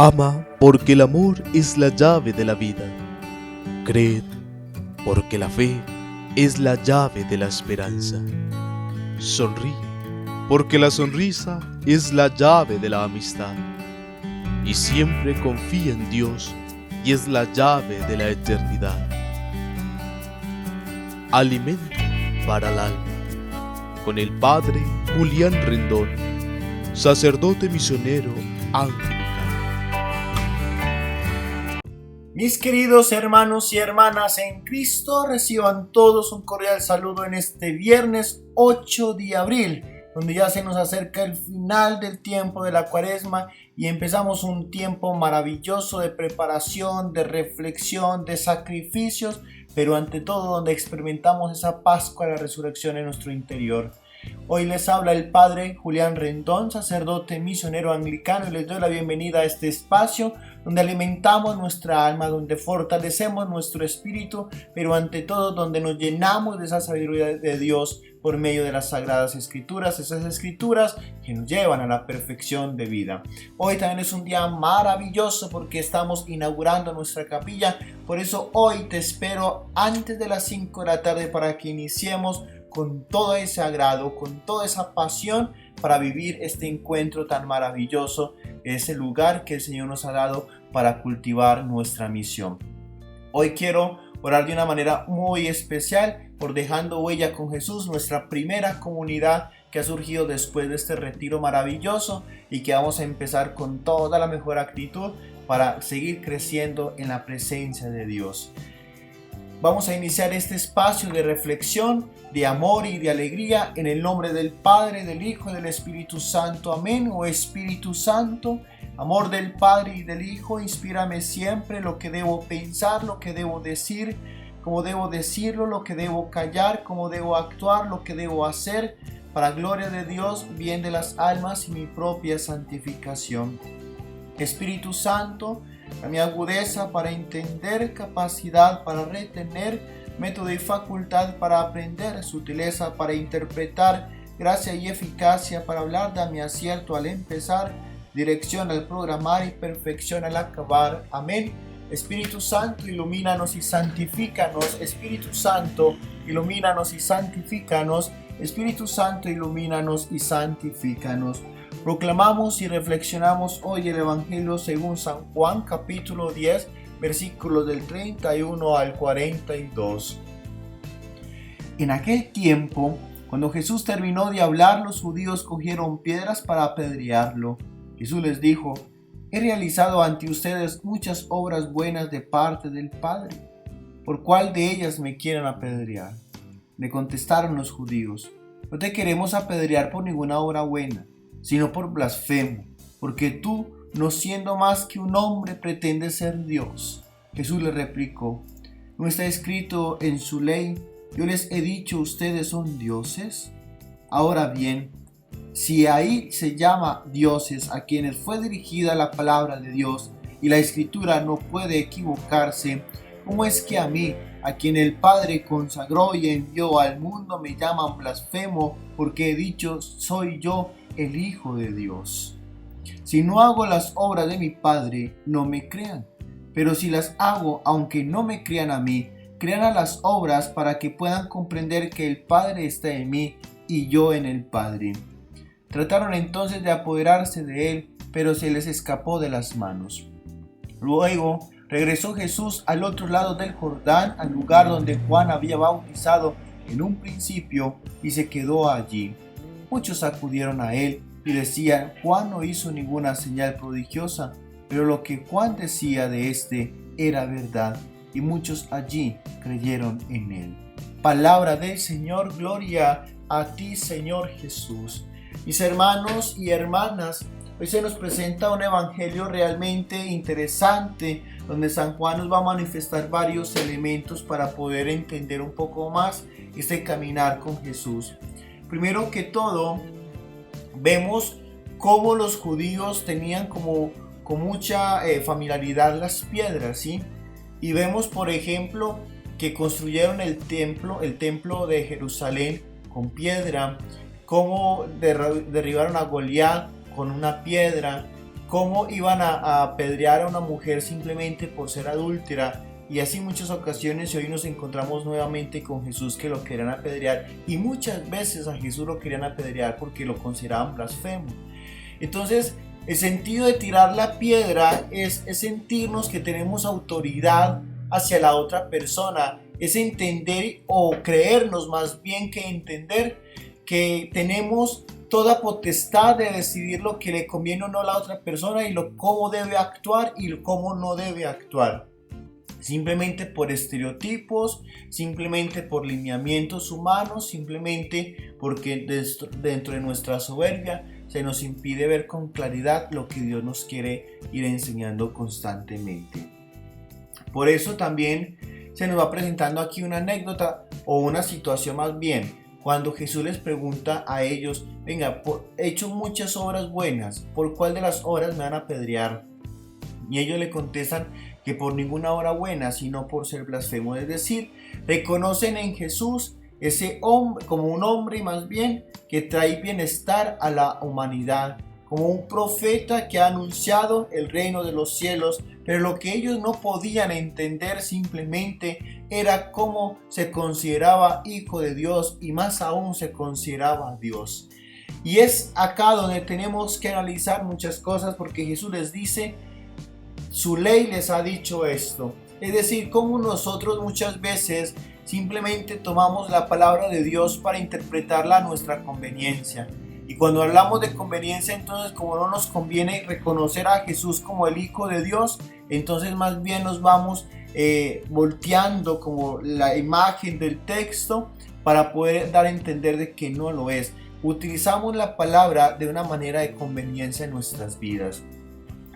Ama porque el amor es la llave de la vida. Creed porque la fe es la llave de la esperanza. Sonríe porque la sonrisa es la llave de la amistad. Y siempre confía en Dios y es la llave de la eternidad. Alimento para el alma con el Padre Julián Rendón, sacerdote misionero anglicano. Mis queridos hermanos y hermanas en Cristo, reciban todos un cordial saludo en este viernes 8 de abril, donde ya se nos acerca el final del tiempo de la Cuaresma y empezamos un tiempo maravilloso de preparación, de reflexión, de sacrificios, pero ante todo donde experimentamos esa Pascua de la Resurrección en nuestro interior. Hoy les habla el Padre Julián Rendón, sacerdote misionero anglicano, y les doy la bienvenida a este espacio donde alimentamos nuestra alma, donde fortalecemos nuestro espíritu, pero ante todo donde nos llenamos de esa sabiduría de Dios por medio de las Sagradas Escrituras, esas Escrituras que nos llevan a la perfección de vida. Hoy también es un día maravilloso porque estamos inaugurando nuestra capilla, por eso hoy te espero antes de las 5 de la tarde para que iniciemos con todo ese agrado, con toda esa pasión para vivir este encuentro tan maravilloso, ese lugar que el Señor nos ha dado para cultivar nuestra misión. Hoy quiero orar de una manera muy especial por Dejando Huella con Jesús, nuestra primera comunidad que ha surgido después de este retiro maravilloso y que vamos a empezar con toda la mejor actitud para seguir creciendo en la presencia de Dios. Vamos a iniciar este espacio de reflexión, de amor y de alegría en el nombre del Padre, del Hijo y del Espíritu Santo. Amén. Oh Espíritu Santo, amor del Padre y del Hijo, inspírame siempre lo que debo pensar, lo que debo decir, cómo debo decirlo, lo que debo callar, cómo debo actuar, lo que debo hacer, para gloria de Dios, bien de las almas y mi propia santificación. Espíritu Santo, dame agudeza para entender, capacidad para retener, método y facultad para aprender, sutileza para interpretar, gracia y eficacia para hablar, dame acierto al empezar, dirección al programar y perfección al acabar. Amén. Espíritu Santo, ilumínanos y santifícanos. Espíritu Santo, ilumínanos y santifícanos. Espíritu Santo, ilumínanos y santifícanos. Proclamamos y reflexionamos hoy el Evangelio según San Juan, capítulo 10, versículos del 31 al 42. En aquel tiempo, cuando Jesús terminó de hablar, los judíos cogieron piedras para apedrearlo. Jesús les dijo: he realizado ante ustedes muchas obras buenas de parte del Padre. ¿Por cuál de ellas me quieren apedrear? Le contestaron los judíos: no te queremos apedrear por ninguna obra buena, sino por blasfemo, porque tú, no siendo más que un hombre, pretendes ser Dios. Jesús le replicó: ¿no está escrito en su ley, yo les he dicho, ustedes son dioses? Ahora bien, si ahí se llama dioses a quienes fue dirigida la palabra de Dios, y la Escritura no puede equivocarse, ¿cómo es que a mí, a quien el Padre consagró y envió al mundo, me llaman blasfemo, porque he dicho, soy yo el Hijo de Dios? Si no hago las obras de mi Padre, no me crean, pero si las hago, aunque no me crean a mí, crean a las obras para que puedan comprender que el Padre está en mí y yo en el Padre. Trataron entonces de apoderarse de él, pero se les escapó de las manos. Luego regresó Jesús al otro lado del Jordán, al lugar donde Juan había bautizado en un principio, y se quedó allí. Muchos acudieron a él y decían: Juan no hizo ninguna señal prodigiosa, pero lo que Juan decía de éste era verdad, y muchos allí creyeron en él. Palabra del Señor, gloria a ti, Señor Jesús. Mis hermanos y hermanas, hoy se nos presenta un evangelio realmente interesante, donde San Juan nos va a manifestar varios elementos para poder entender un poco más este caminar con Jesús. Primero que todo, vemos cómo los judíos tenían con mucha familiaridad las piedras, ¿sí? Y vemos, por ejemplo, que construyeron el templo de Jerusalén con piedra, cómo derribaron a Goliat con una piedra, cómo iban a apedrear a una mujer simplemente por ser adúltera, y así muchas ocasiones. Y hoy nos encontramos nuevamente con Jesús, que lo querían apedrear, y muchas veces a Jesús lo querían apedrear porque lo consideraban blasfemo. Entonces el sentido de tirar la piedra es sentirnos que tenemos autoridad hacia la otra persona, es entender o creernos más bien que entender que tenemos toda potestad de decidir lo que le conviene o no a la otra persona, y cómo debe actuar y cómo no debe actuar. Simplemente por estereotipos, simplemente por lineamientos humanos, simplemente porque dentro de nuestra soberbia se nos impide ver con claridad lo que Dios nos quiere ir enseñando constantemente. Por eso también se nos va presentando aquí una anécdota, o una situación más bien, cuando Jesús les pregunta a ellos: venga, he hecho muchas obras buenas, ¿por cuál de las obras me van a apedrear? Y ellos le contestan que por ninguna obra buena, sino por ser blasfemo. Es decir, reconocen en Jesús ese hombre como un hombre más bien que trae bienestar a la humanidad, como un profeta que ha anunciado el reino de los cielos. Pero lo que ellos no podían entender simplemente era cómo se consideraba hijo de Dios, y más aún se consideraba Dios. Y es acá donde tenemos que analizar muchas cosas, porque Jesús les dice: su ley les ha dicho esto. Es decir, cómo nosotros muchas veces simplemente tomamos la palabra de Dios para interpretarla a nuestra conveniencia. Y cuando hablamos de conveniencia, entonces, como no nos conviene reconocer a Jesús como el Hijo de Dios, entonces más bien nos vamos volteando como la imagen del texto para poder dar a entender de que no lo es. Utilizamos la palabra de una manera de conveniencia en nuestras vidas.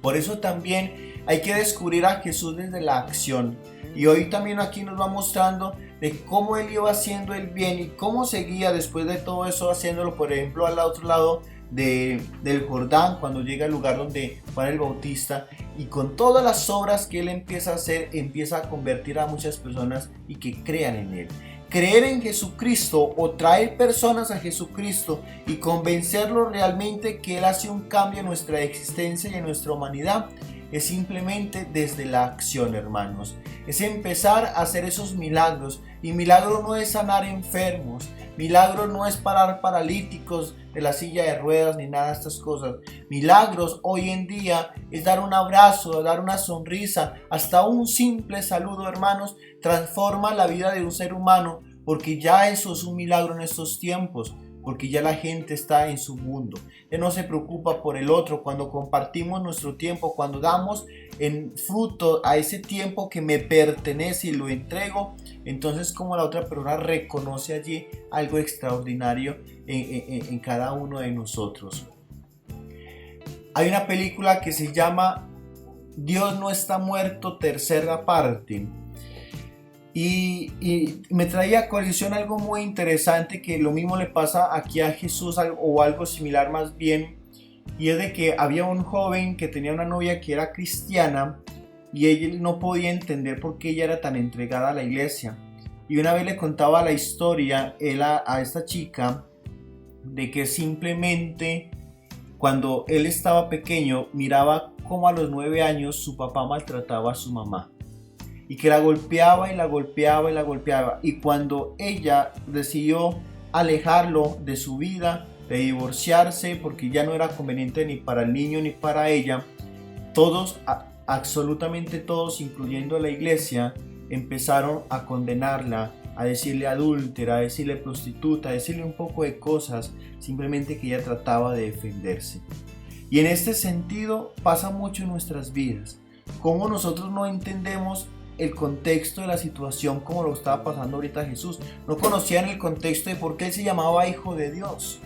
Por eso también hay que descubrir a Jesús desde la acción. Y hoy también aquí nos va mostrando de cómo Él iba haciendo el bien y cómo seguía después de todo eso haciéndolo, por ejemplo, al otro lado del Jordán, cuando llega al lugar donde Juan el Bautista, y con todas las obras que Él empieza a hacer, empieza a convertir a muchas personas y que crean en Él. Creer en Jesucristo o traer personas a Jesucristo y convencerlos realmente que Él hace un cambio en nuestra existencia y en nuestra humanidad, es simplemente desde la acción, hermanos. Es empezar a hacer esos milagros. Y milagro no es sanar enfermos, milagro no es parar paralíticos de la silla de ruedas ni nada de estas cosas. Milagros hoy en día es dar un abrazo, dar una sonrisa, hasta un simple saludo, hermanos, transforma la vida de un ser humano, porque ya eso es un milagro en estos tiempos. Porque ya la gente está en su mundo, ya no se preocupa por el otro. Cuando compartimos nuestro tiempo, cuando damos en fruto a ese tiempo que me pertenece y lo entrego, entonces como la otra persona reconoce allí algo extraordinario en cada uno de nosotros. Hay una película que se llama Dios no está muerto, tercera parte. Y me traía a colisión algo muy interesante, que lo mismo le pasa aquí a Jesús, o algo similar más bien, y es de que había un joven que tenía una novia que era cristiana, y él no podía entender por qué ella era tan entregada a la iglesia. Y una vez le contaba la historia a esta chica de que simplemente cuando él estaba pequeño miraba cómo a los 9 años su papá maltrataba a su mamá, y que la golpeaba y la golpeaba y la golpeaba. Y cuando ella decidió alejarlo de su vida, de divorciarse, porque ya no era conveniente ni para el niño ni para ella, todos, absolutamente todos, incluyendo la iglesia, empezaron a condenarla, a decirle adúltera, a decirle prostituta, a decirle un poco de cosas, simplemente que ella trataba de defenderse. Y en este sentido pasa mucho en nuestras vidas, como nosotros no entendemos el contexto de la situación como lo estaba pasando ahorita Jesús. No conocían el contexto de por qué Él se llamaba Hijo de Dios.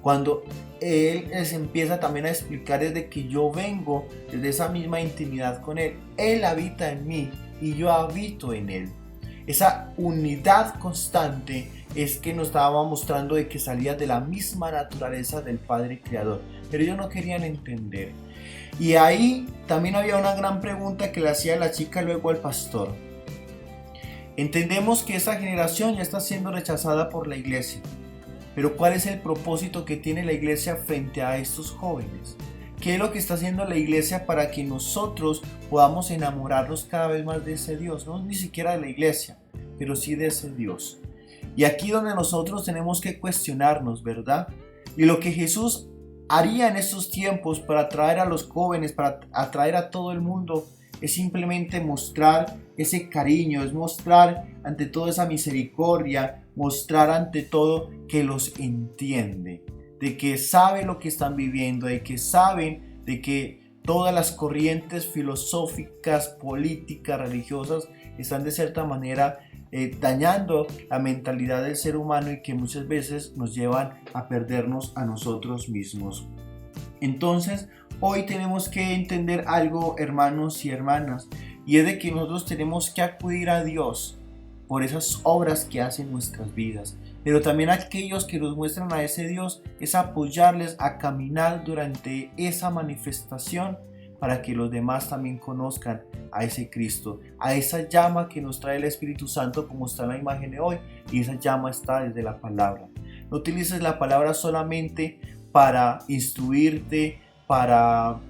Cuando Él les empieza también a explicar desde que yo vengo desde esa misma intimidad con Él. Él habita en mí y yo habito en Él. Esa unidad constante es que nos estaba mostrando de que salía de la misma naturaleza del Padre Creador. Pero ellos no querían entender. Y ahí también había una gran pregunta que le hacía la chica luego al pastor. Entendemos que esta generación ya está siendo rechazada por la iglesia, pero ¿cuál es el propósito que tiene la iglesia frente a estos jóvenes? ¿Qué es lo que está haciendo la iglesia para que nosotros podamos enamorarnos cada vez más de ese Dios? No ni siquiera de la iglesia, pero sí de ese Dios. Y aquí donde nosotros tenemos que cuestionarnos, ¿verdad? Y lo que Jesús haría en estos tiempos para atraer a los jóvenes, para atraer a todo el mundo, es simplemente mostrar ese cariño, es mostrar ante todo esa misericordia, mostrar ante todo que los entiende, de que sabe lo que están viviendo, de que saben de que todas las corrientes filosóficas, políticas, religiosas están de cierta manera dañando la mentalidad del ser humano y que muchas veces nos llevan a perdernos a nosotros mismos. Entonces, hoy tenemos que entender algo, hermanos y hermanas, y es de que nosotros tenemos que acudir a Dios por esas obras que hacen nuestras vidas, pero también aquellos que nos muestran a ese Dios es apoyarles a caminar durante esa manifestación para que los demás también conozcan a ese Cristo, a esa llama que nos trae el Espíritu Santo, como está en la imagen de hoy, y esa llama está desde la palabra. No utilices la palabra solamente para instruirte, para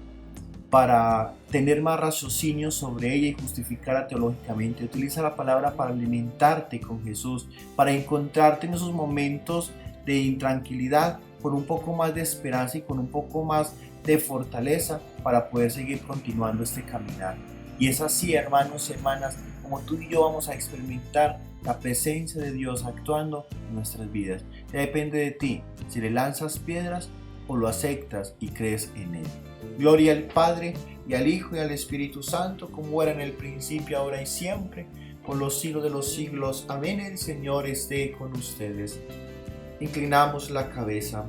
tener más raciocinio sobre ella y justificarla teológicamente. Utiliza la palabra para alimentarte con Jesús, para encontrarte en esos momentos de intranquilidad con un poco más de esperanza y con un poco más de fortaleza para poder seguir continuando este caminar. Y es así, hermanos y hermanas, como tú y yo vamos a experimentar la presencia de Dios actuando en nuestras vidas. Ya depende de ti si le lanzas piedras o lo aceptas y crees en Él. Gloria al Padre, y al Hijo, y al Espíritu Santo, como era en el principio, ahora y siempre, por los siglos de los siglos. Amén. El Señor esté con ustedes. Inclinamos la cabeza.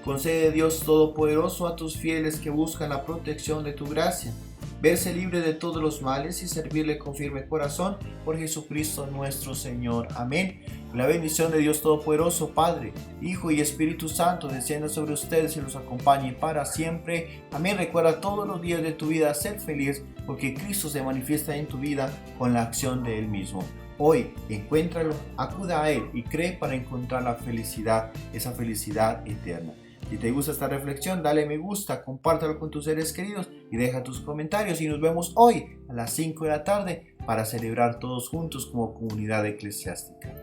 Concede, Dios Todopoderoso, a tus fieles que buscan la protección de tu gracia, verse libre de todos los males y servirle con firme corazón, por Jesucristo nuestro Señor. Amén. La bendición de Dios Todopoderoso, Padre, Hijo y Espíritu Santo, descienda sobre ustedes y los acompañe para siempre. Amén. Recuerda todos los días de tu vida ser feliz, porque Cristo se manifiesta en tu vida con la acción de Él mismo. Hoy, encuéntralo, acuda a Él y cree para encontrar la felicidad, esa felicidad eterna. Si te gusta esta reflexión, dale me gusta, compártelo con tus seres queridos y deja tus comentarios. Y nos vemos hoy a las 5 de la tarde para celebrar todos juntos como comunidad eclesiástica.